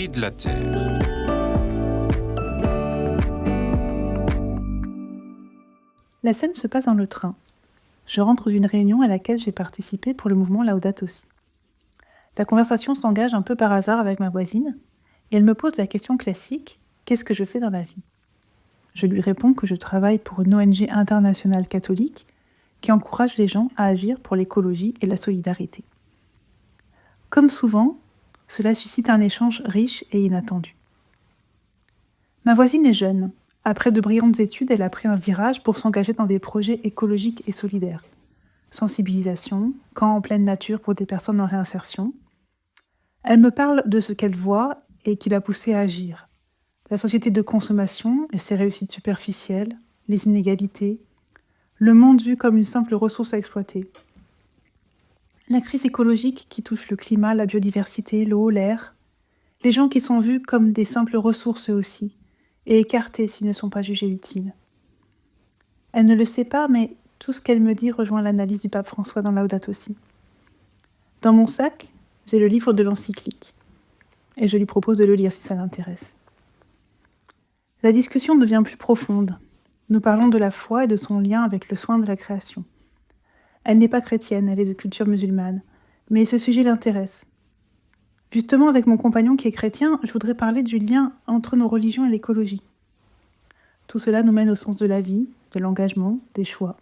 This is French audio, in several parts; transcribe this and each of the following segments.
cris de la terre. La scène se passe dans le train. Je rentre d'une réunion à laquelle j'ai participé pour le mouvement Laudato Si. La conversation s'engage un peu par hasard avec ma voisine, et elle me pose la question classique « Qu'est-ce que je fais dans la vie ?» Je lui réponds que je travaille pour une ONG internationale catholique qui encourage les gens à agir pour l'écologie et la solidarité. Comme souvent, cela suscite un échange riche et inattendu. Ma voisine est jeune. Après de brillantes études, elle a pris un virage pour s'engager dans des projets écologiques et solidaires. Sensibilisation, camps en pleine nature pour des personnes en réinsertion. Elle me parle de ce qu'elle voit et qui l'a poussée à agir. La société de consommation et ses réussites superficielles, les inégalités, le monde vu comme une simple ressource à exploiter. La crise écologique qui touche le climat, la biodiversité, l'eau, l'air. Les gens qui sont vus comme des simples ressources eux aussi, et écartés s'ils ne sont pas jugés utiles. Elle ne le sait pas, mais tout ce qu'elle me dit rejoint l'analyse du pape François dans Laudato Si. Dans mon sac, j'ai le livre de l'encyclique, et je lui propose de le lire si ça l'intéresse. La discussion devient plus profonde. Nous parlons de la foi et de son lien avec le soin de la création. Elle n'est pas chrétienne, elle est de culture musulmane, mais ce sujet l'intéresse. Justement, avec mon compagnon qui est chrétien, je voudrais parler du lien entre nos religions et l'écologie. Tout cela nous mène au sens de la vie, de l'engagement, des choix.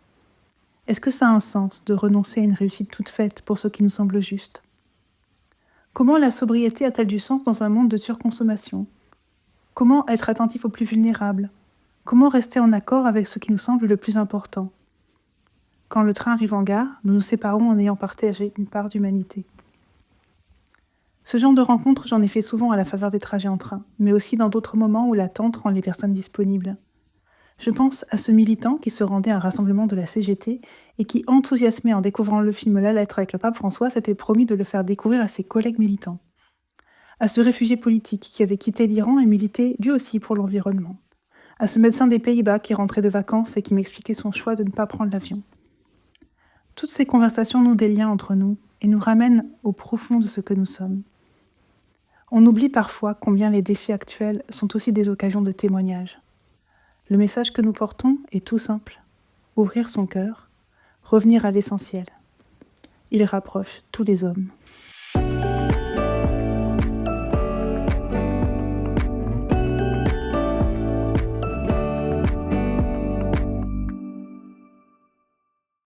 Est-ce que ça a un sens de renoncer à une réussite toute faite pour ce qui nous semble juste ? Comment la sobriété a-t-elle du sens dans un monde de surconsommation ? Comment être attentif aux plus vulnérables ? Comment rester en accord avec ce qui nous semble le plus important ? Quand le train arrive en gare, nous nous séparons en ayant partagé une part d'humanité. Ce genre de rencontre, j'en ai fait souvent à la faveur des trajets en train, mais aussi dans d'autres moments où l'attente rend les personnes disponibles. Je pense à ce militant qui se rendait à un rassemblement de la CGT et qui, enthousiasmé en découvrant le film La Lettre avec le pape François, s'était promis de le faire découvrir à ses collègues militants. À ce réfugié politique qui avait quitté l'Iran et milité lui aussi pour l'environnement. À ce médecin des Pays-Bas qui rentrait de vacances et qui m'expliquait son choix de ne pas prendre l'avion. Toutes ces conversations nouent des liens entre nous et nous ramènent au profond de ce que nous sommes. On oublie parfois combien les défis actuels sont aussi des occasions de témoignage. Le message que nous portons est tout simple. Ouvrir son cœur, revenir à l'essentiel. Il rapproche tous les hommes.